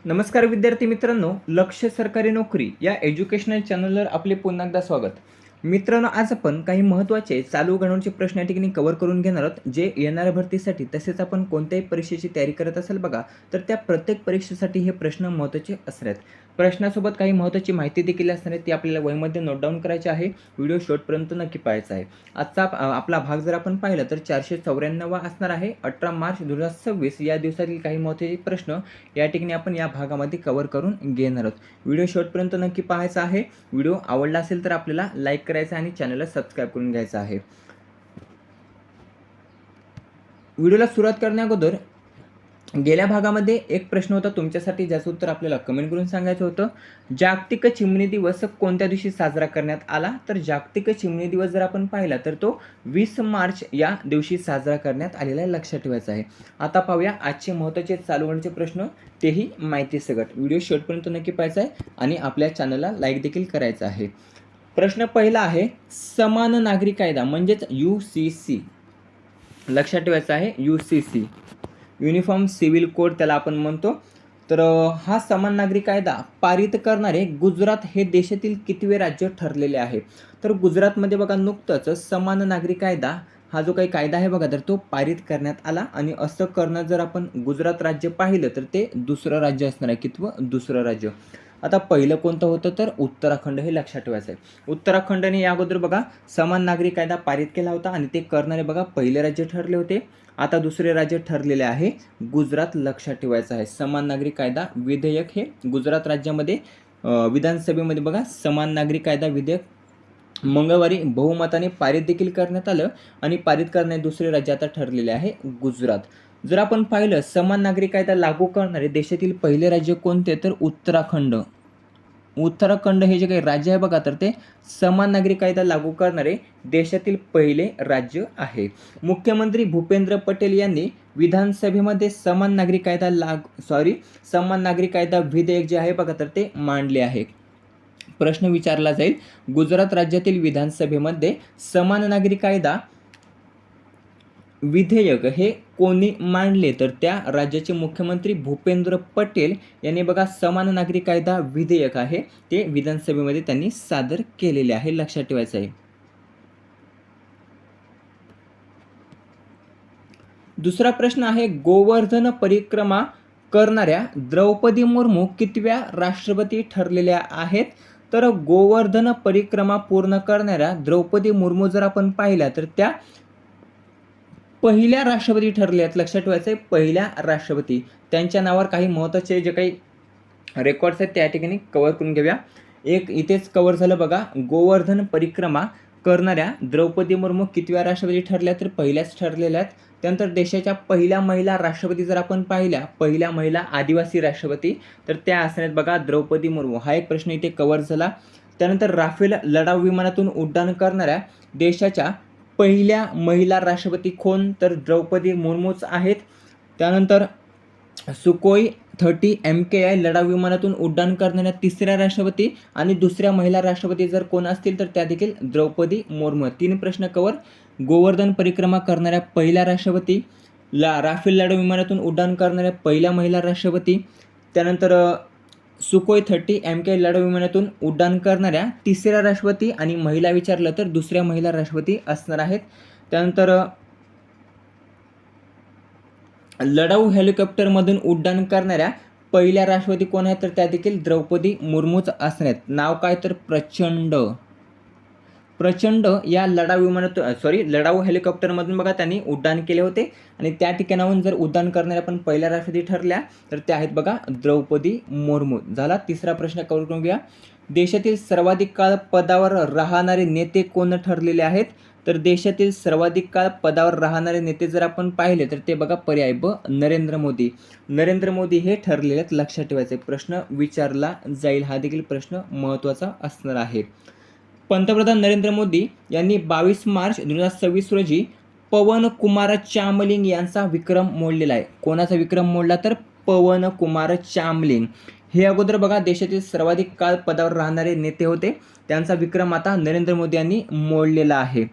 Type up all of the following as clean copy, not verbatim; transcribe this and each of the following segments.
नमस्कार विद्यार्थी मित्रांनो, लक्ष सरकारी नोकरी या एज्युकेशनल चॅनलवर आपले पुन्हा एकदा स्वागत. मित्रांनो, आज आपण काही महत्त्वाचे चालू घडामोडींचे प्रश्न या ठिकाणी कव्हर करून घेणार आहोत, जे येणाऱ्या भरतीसाठी तसेच आपण कोणत्याही परीक्षेची तयारी करत असाल बघा, तर त्या प्रत्येक परीक्षेसाठी हे प्रश्न महत्त्वाचे असणार आहेत. प्रश्नासोबत काही महत्त्वाची माहिती देखील असणार आहे, ती आपल्याला वहीमध्ये नोट डाऊन करायची आहे. व्हिडिओ शेवटपर्यंत नक्की पाहायचा आहे. आजचा आपला भाग जर आपण पाहिला तर 494 असणार आहे. 18 मार्च 2026 या दिवसातील काही महत्त्वाचे प्रश्न या ठिकाणी आपण या भागामध्ये कव्हर करून घेणार आहोत. व्हिडिओ शेवटपर्यंत नक्की पाहायचा आहे. व्हिडिओ आवडला असेल तर आपल्याला लाईक करायचं आणि चॅनलला सबस्क्राईब करून घ्यायचं आहे. व्हिडिओला सुरुवात करण्या अगोदर गेल्या भागामध्ये एक प्रश्न होता तुमच्यासाठी, ज्याचं उत्तर आपल्याला कमेंट करून सांगायचं होतं. जागतिक चिमणी दिवस कोणत्या दिवशी साजरा करण्यात आला? तर जागतिक चिमणी दिवस जर आपण पाहिला तर तो 20 मार्च या दिवशी साजरा करण्यात आलेला आहे, लक्षात ठेवायचं आहे. आता पाहूया आजचे महत्त्वाचे चालू घडामोडींचे प्रश्न, तेही माहिती सगट. व्हिडिओ शेवटपर्यंत नक्की पाहायचा आहे आणि आपल्या चॅनलला लाईक देखील करायचं आहे. प्रश्न पहिला आहे, समान नागरी कायदा म्हणजेच UCC, लक्षात ठेवायचं आहे. UCC युनिफॉर्म सिव्हिल कोड त्याला आपण म्हणतो. तर हा समान नागरी कायदा पारित करणारे गुजरात हे देशातील कितवे राज्य ठरलेले आहे? तर गुजरातमध्ये बघा नुकतंच समान नागरी कायदा हा जो काही कायदा आहे बघा, तर तो पारित करण्यात आला. आणि असं करणं जर आपण गुजरात राज्य पाहिलं तर ते दुसरं राज्य असणार आहे. कितवं? दुसरं राज्य. आता पहिलं कोणतं होतं तर उत्तराखंड, हे लक्षात ठेवायचं आहे. उत्तराखंडने या अगोदर बघा समान नागरी कायदा पारित केला होता आणि ते करणारे बघा पहिले राज्य ठरले होते. आता दुसरे राज्य ठरलेले आहे गुजरात, लक्षात ठेवायचं आहे. समान नागरी कायदा विधेयक हे गुजरात राज्यामध्ये विधानसभेमध्ये बघा समान नागरी कायदा विधेयक मंगळवारी बहुमताने पारित देखील करण्यात आलं आणि पारित करणारे दुसरे राज्य आता ठरलेले आहे गुजरात. जर आपण पाहिलं समान नागरी कायदा लागू करणारे देशातील पहिले राज्य कोणते तर उत्तराखंड. उत्तराखंड हे जे काही राज्य आहे बघा, तर ते समान नागरी कायदा लागू करणारे देशातील पहिले राज्य आहे. मुख्यमंत्री भूपेंद्र पटेल यांनी विधानसभेमध्ये समान नागरी कायदा विधेयक जे आहे बघा, तर ते मांडले आहे. प्रश्न विचारला जाईल, गुजरात राज्यातील विधानसभेमध्ये समान नागरी कायदा विधेयक हे कोणी मांडले? तर त्या राज्याचे मुख्यमंत्री भूपेंद्र पटेल यांनी बघा समान नागरी कायदा विधेयक आहे ते विधानसभेमध्ये त्यांनी सादर केलेले आहे, लक्षात ठेवायचं आहे. दुसरा प्रश्न आहे, गोवर्धन परिक्रमा करणाऱ्या द्रौपदी मुर्मू कितव्या राष्ट्रपती ठरलेल्या आहेत? तर गोवर्धन परिक्रमा पूर्ण करणाऱ्या द्रौपदी मुर्मू जर आपण पाहिल्या तर त्या पहिल्या राष्ट्रपती ठरले आहेत, लक्षात ठेवायचं आहे. पहिल्या राष्ट्रपती. त्यांच्या नावावर काही महत्त्वाचे जे काही रेकॉर्ड्स आहेत त्या ठिकाणी कव्हर करून घेऊया. एक इथेच कव्हर झालं बघा, गोवर्धन परिक्रमा करणाऱ्या द्रौपदी मुर्मू कितव्या राष्ट्रपती ठरल्या? तर पहिल्याच ठरलेल्या आहेत. त्यानंतर देशाच्या पहिल्या महिला राष्ट्रपती जर आपण पाहिल्या, पहिल्या महिला आदिवासी राष्ट्रपती, तर त्या असणार बघा द्रौपदी मुर्मू. हा एक प्रश्न इथे कव्हर झाला. त्यानंतर राफेल लढाऊ विमानातून उड्डाण करणाऱ्या देशाच्या पहिल्या महिला राष्ट्रपती कोण? तर द्रौपदी मुर्मूच आहेत. त्यानंतर सुकोई 30 MKI लढाऊ विमानातून उड्डाण करणाऱ्या तिसऱ्या राष्ट्रपती आणि दुसऱ्या महिला राष्ट्रपती जर कोण असतील तर त्या देखील द्रौपदी मुर्मू. 3 प्रश्न कवर. गोवर्धन परिक्रमा करणाऱ्या पहिल्या राष्ट्रपती, राफेल लढाऊ विमानातून उड्डाण करणाऱ्या पहिल्या महिला राष्ट्रपती, त्यानंतर सुकोई 30 MKI लढाऊ विमानातून उड्डाण करणाऱ्या तिसऱ्या राष्ट्रपती आणि महिला विचारलं तर दुसऱ्या महिला राष्ट्रपती असणार आहेत. त्यानंतर लढाऊ हेलिकॉप्टरमधून उड्डाण करणाऱ्या पहिल्या राष्ट्रपती कोण आहेत? तर त्या देखील द्रौपदी मुर्मूच असणार आहेत. नाव काय? तर प्रचंड या लढाऊ हेलिकॉप्टरमधून बघा त्यांनी उड्डाण केले होते आणि त्या ठिकाणाहून जर उड्डाण करणाऱ्या पण पहिल्या राष्ट्रपती ठरल्या तर त्या आहेत बघा द्रौपदी मुर्मू. झाला. तिसरा प्रश्न कव्हर करून घ्या. देशातील सर्वाधिक काळ पदावर राहणारे नेते कोण ठरलेले आहेत? तर देशातील सर्वाधिक काळ पदावर राहणारे नेते जर आपण पाहिले तर ते बघा पर्याय ब, नरेंद्र मोदी. नरेंद्र मोदी हे ठरलेले आहेत, लक्षात ठेवायचे. प्रश्न विचारला जाईल, हा देखील प्रश्न महत्त्वाचा असणार आहे. पंतप्रधान नरेंद्र मोदी यांनी 22 मार्च 2026 रोजी पवन कुमार चामलिंग यांचा विक्रम मोडलेला आहे. कोणाचा विक्रम मोडला? तर पवन कुमार चामलिंग. हे अगोदर बघा देशातील सर्वाधिक काळ पदावर राहणारे नेते होते. त्यांचा विक्रम आता नरेंद्र मोदी यांनी मोडलेला आहे.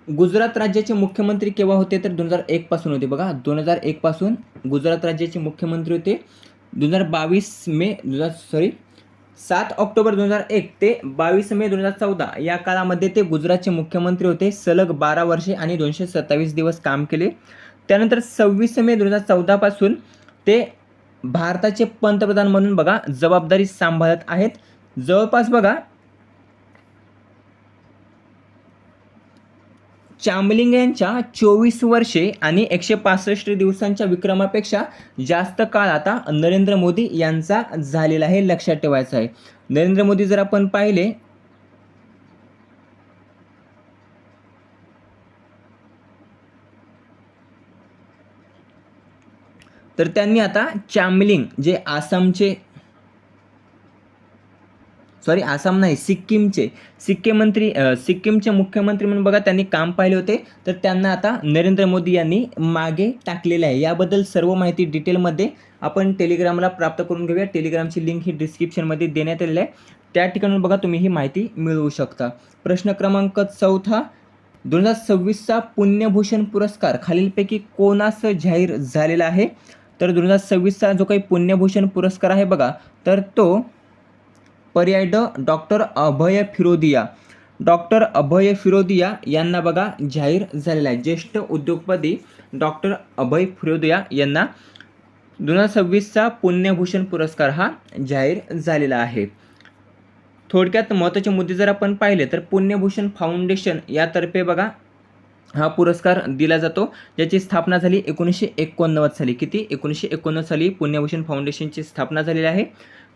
गुजरात राज्याचे मुख्यमंत्री केव्हा होते तर 2001 पासून होते बघा. 2001 पासून गुजरात राज्याचे मुख्यमंत्री होते. 7 ऑक्टोबर 2001 ते 22 मे 2014 या काळामध्ये ते गुजरातचे मुख्यमंत्री होते. सलग 12 वर्षे आणि 227 दिवस काम केले. त्यानंतर 26 मे 2014 पासून ते भारताचे पंतप्रधान म्हणून बघा जबाबदारी सांभाळत आहेत. जवळपास बघा चामलिंग यांच्या 24 वर्षे आणि 165 दिवसांच्या विक्रमापेक्षा जास्त काळ आता नरेंद्र मोदी यांचा झालेला आहे, लक्षात ठेवायचं आहे. नरेंद्र मोदी जर आपण पाहिले तर त्यांनी आता चामलिंग जे सिक्कीमचे मुख्यमंत्री म्हणून बघा त्यांनी काम पाहिले होते. तर त्यांना आता नरेंद्र मोदी यांनी मागे टाकलेले आहे. याबद्दल सर्व माहिती डिटेलमध्ये आपण टेलिग्रामला प्राप्त करून घेऊया. टेलिग्रामची लिंक ही डिस्क्रिप्शनमध्ये देण्यात आलेली आहे. त्या ठिकाणी बघा तुम्ही ही माहिती मिळवू शकता. प्रश्न क्रमांक 4 2026चा पुण्यभूषण पुरस्कार खालीलपैकी कोणास जाहीर झालेला आहे. तर 2026चा जो काही पुण्यभूषण पुरस्कार आहे बघा तर तो पर्याय ड डॉक्टर अभय फिरोदिया यांना बघा जाहीर झालेला आहे. ज्येष्ठ उद्योगपती डॉक्टर अभय फिरोदिया यांना 2026चा पुण्यभूषण पुरस्कार हा जाहीर झालेला आहे. थोडक्यात महत्त्वाचे मुद्दे जर आपण पाहिले तर पुण्यभूषण फाउंडेशन यातर्फे बघा हा पुरस्कार दिला जातो, ज्याची स्थापना झाली 1989 साली. 1989 साली पुण्यभूषण फाउंडेशनची स्थापना झालेली आहे.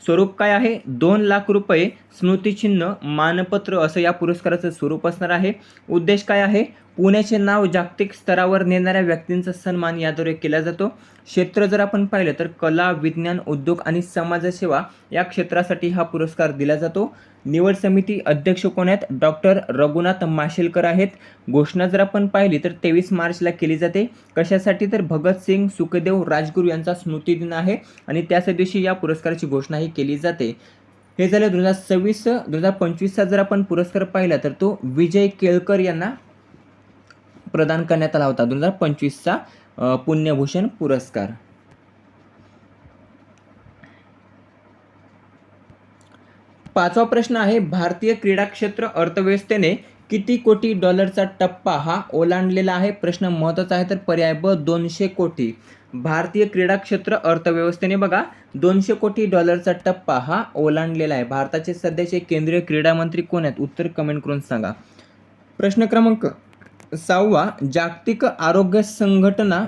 स्वरूप काय आहे? 2 लाख रुपये, स्मृतिचिन्ह, मानपत्र असं या पुरस्काराचं स्वरूप असणार आहे. उद्देश काय आहे? पुण्याचे नाव जागतिक स्तरावर नेणाऱ्या व्यक्तींचा सन्मान याद्वारे केला जातो. क्षेत्र जर आपण पाहिलं तर कला, विज्ञान, उद्योग आणि समाजसेवा या क्षेत्रासाठी हा पुरस्कार दिला जातो. निवड समिती अध्यक्ष कोण आहेत? डॉक्टर रघुनाथ माशेलकर आहेत. घोषणा जर आपण पाहिली तर 23 मार्चला केली जाते. कशासाठी? तर भगतसिंग, सुखदेव, राजगुरू यांचा स्मृतिदिन आहे आणि त्याच दिवशी या पुरस्काराची घोषणाही केली जाते. हे झालं 2026. 2025चा जर आपण पुरस्कार पाहिला तर तो विजय केळकर यांना प्रदान करण्यात आला होता. 2025चा पुण्यभूषण पुरस्कार. 5वा प्रश्न आहे भारतीय क्रीडा क्षेत्र अर्थव्यवस्थेने किती कोटी डॉलरचा टप्पा हा ओलांडलेला आहे? प्रश्न महत्त्वाचा आहे. तर पर्याय ब 200 कोटी. भारतीय क्रीडा क्षेत्र अर्थव्यवस्थेने बघा 200 कोटी डॉलरचा टप्पा हा ओलांडलेला आहे. भारताचे सध्याचे केंद्रीय क्रीडा मंत्री कोण आहेत? उत्तर कमेंट करून सांगा. प्रश्न क्रमांक 6 जागतिक आरोग्य संघटना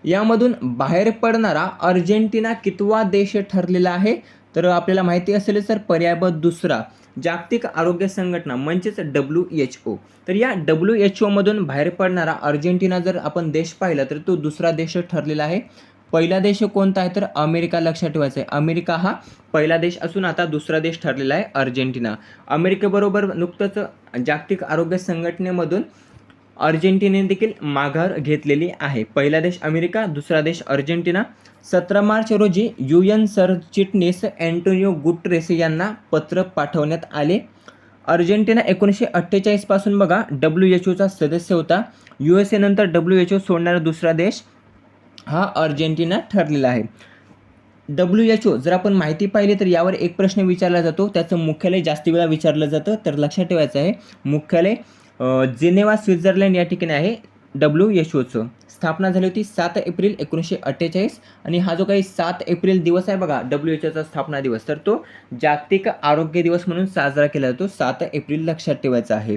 यामधून बाहेर पडणारा अर्जेंटिना कितवा देश ठरलेला आहे? तर आपल्याला माहिती असेल तर पर्याय ब 2. जागतिक आरोग्य संघटना म्हणजेच WHO. तर या WHO मधून बाहेर पडणारा अर्जेंटिना जर आपण देश पाहिला तर तो 2रा देश ठरलेला आहे. पहिला देश कोणता आहे? तर अमेरिका, लक्षात ठेवायचं आहे. अमेरिका हा पहिला देश असून आता 2रा देश ठरलेला आहे अर्जेंटिना. अमेरिकेबरोबर नुकतंच जागतिक आरोग्य संघटनेमधून अर्जेंटिनाने देखील माघार घेतलेली आहे. पहिला देश अमेरिका, 2रा देश अर्जेंटिना. 17 मार्च रोजी UN सरचिटणीस अँटोनियो गुटेरेस यांना पत्र पाठवण्यात आले. अर्जेंटिना 1948 पासून बघा WHOचा सदस्य होता. USA नंतर WHO सोडणारा 2रा देश हा अर्जेंटिना ठरलेला आहे. WHO जर आपण माहिती पाहिली तर यावर एक प्रश्न विचारला जातो, त्याचं मुख्यालय जास्त वेळा विचारलं जातं. तर लक्षात ठेवायचं आहे मुख्यालय जिनेवा, स्वित्झर्लंड या ठिकाणी आहे. WHOचं स्थापना झाली होती 7 एप्रिल 1948 आणि हा जो काही 7 एप्रिल दिवस आहे बघा WHOचा स्थापना दिवस, तर तो जागतिक आरोग्य दिवस म्हणून साजरा केला जातो 7 एप्रिल, लक्षात ठेवायचा आहे.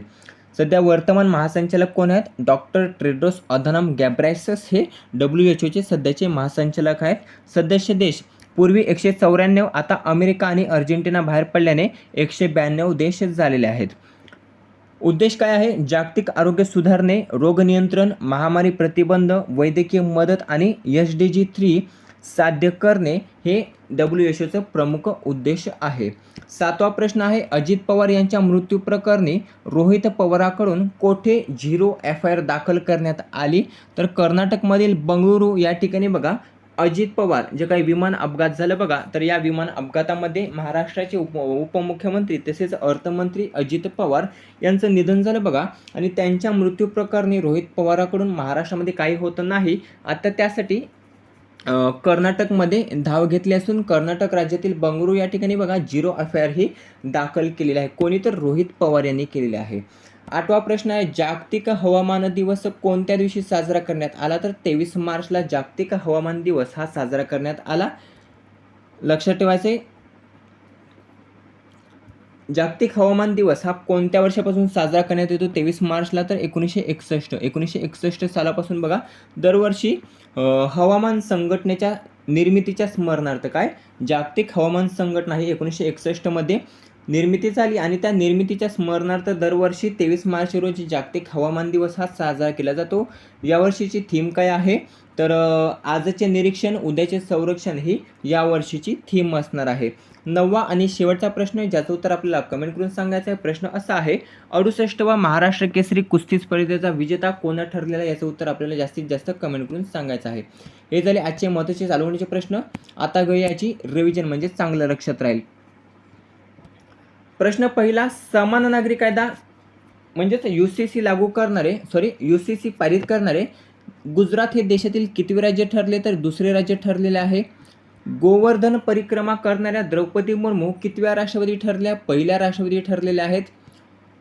सध्या वर्तमान महासंचालक कोण आहेत? डॉक्टर टेड्रोस अधानम गॅब्रेयेसस हे WHOचे सध्याचे महासंचालक आहेत. सदस्य देश पूर्वी 194, आता अमेरिका आणि अर्जेंटिना बाहेर पडल्याने 192 देश झालेले आहेत. उद्देश काय आहे? जागतिक आरोग्य सुधारणे, रोग नियंत्रण, महामारी प्रतिबंध, वैद्यकीय मदत आणि SDG 3 साध्य करणे हे WHOचं प्रमुख उद्देश आहे. 7वा प्रश्न आहे अजित पवार यांच्या मृत्यू प्रकरणी रोहित पवाराकडून कोठे 0 FIR दाखल करण्यात आली? तर कर्नाटकमधील बंगळुरू या ठिकाणी बघा अजित पवार जे काही विमान अपघात झालं बघा, तर या विमान अपघातामध्ये महाराष्ट्राचे उपमुख्यमंत्री तसेच अर्थमंत्री अजित पवार यांचं निधन झालं बघा. आणि त्यांच्या मृत्यू प्रकरणी रोहित पवाराकडून महाराष्ट्रामध्ये काही होतं नाही. आता त्यासाठी कर्नाटकमध्ये धाव घेतली असून कर्नाटक राज्यातील बंगळुरू या ठिकाणी बघा झिरो एफआयआर ही दाखल केलेली आहे. कोणी तर रोहित पवार यांनी केलेली आहे. 8वा प्रश्न आहे, जागतिक हवामान दिवस कोणत्या दिवशी साजरा करण्यात आला? तर 23 मार्चला जागतिक हवामान दिवस हा साजरा करण्यात आला. लक्षात ठेवायचे, जागतिक हवामान दिवस हा कोणत्या वर्षापासून साजरा करण्यात येतो 23 मार्चला? तर 1961 सालापासून बघा दरवर्षी हवामान संघटनेच्या निर्मितीच्या स्मरणार्थ काय जागतिक हवामान संघटना ही 1961 मध्ये निर्मिती झाली आणि त्या निर्मितीच्या स्मरणार्थ दरवर्षी 23 मार्च रोजी जागतिक हवामान दिवस हा साजरा केला जातो. यावर्षीची थीम काय आहे? तर आजचे निरीक्षण उद्याचे संरक्षण ही यावर्षीची थीम असणार आहे. 9वा आणि शेवटचा प्रश्न ज्याचं उत्तर आपल्याला कमेंट करून सांगायचं आहे. प्रश्न असा आहे, 68वा महाराष्ट्र केसरी कुस्ती स्पर्धेचा विजेता कोण ठरलेला? याचं उत्तर आपल्याला जास्तीत जास्त कमेंट करून सांगायचं आहे. हे झाले आजचे महत्त्वाचे चालवणीचे प्रश्न. आता घेऊया याची रिव्हिजन म्हणजे चांगलं लक्षात राहील. प्रश्न पहिला, समान नागरी कायदा म्हणजेच UCC पारित करणारे गुजरात हे देशातील कितवे राज्य ठरले? तर दुसरे राज्य ठरलेले आहे. गोवर्धन परिक्रमा करणाऱ्या द्रौपदी मुर्मू कितव्या राष्ट्रपती ठरल्या? पहिल्या राष्ट्रपती ठरलेल्या आहेत.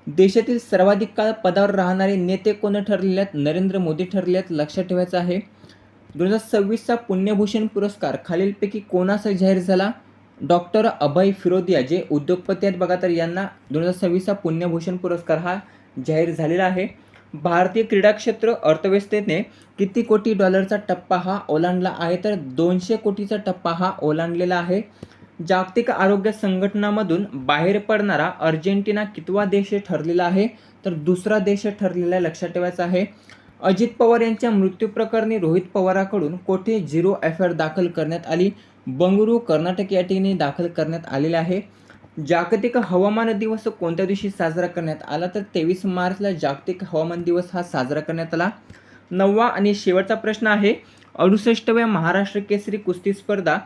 देशातील सर्वाधिक काळ पदावर राहणारे नेते कोण ठरलेले आहेत? नरेंद्र मोदी ठरले आहेत. लक्षात ठेवायचं आहे. 2026चा पुण्यभूषण पुरस्कार खालीलपैकी कोणास जाहीर झाला? डॉक्टर अभय फिरोदिया जे उद्योगपती आहेत बघा, तर यांना 2026चा पुण्यभूषण पुरस्कार हा जाहीर झालेला आहे. भारतीय क्रीडा क्षेत्र अर्थव्यवस्थेने किती कोटी डॉलरचा टप्पा हा ओलांडला आहे? तर 200 कोटीचा टप्पा हा ओलांडलेला आहे. जागतिक आरोग्य संघटनामधून बाहेर पडणारा अर्जेंटिना कितवा देश ठरलेला आहे? तर दुसरा देश ठरलेला आहे. लक्षात ठेवायचा आहे. अजित पवार यांच्या मृत्यू प्रकरणी रोहित पवाराकडून कोठे झिरो एफआयआर दाखल करण्यात आली? बंगळुरू कर्नाटक या ठिकाणी दाखल करण्यात आलेले आहे. जागतिक हवामान दिवस कोणत्या दिवशी साजरा करण्यात आला? तर 23 मार्चला जागतिक हवामान दिवस हा साजरा करण्यात आला. 9वा आणि शेवटचा प्रश्न आहे, 68व्या महाराष्ट्र केसरी कुस्ती स्पर्धा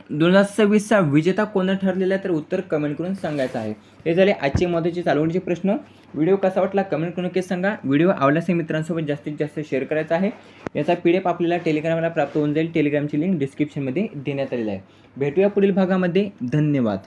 2026चा विजेता कोण ठरलेला आहे? तर उत्तर कमेंट करून सांगायचं आहे. हे झाले आजचे महत्त्वाचे चालवणीचे प्रश्न. व्हिडिओ कसा वाटला कमेंट करून नक्की सांगा. व्हिडिओ आवडल्यास मित्रांसोबत जास्तीत जास्त शेअर करायचा आहे. याचा PDF आपल्याला टेलिग्रामला प्राप्त होऊन जाईल. टेलिग्रामची लिंक डिस्क्रिप्शनमध्ये देण्यात आलेली आहे. भेटूया पुढील भागामध्ये. धन्यवाद.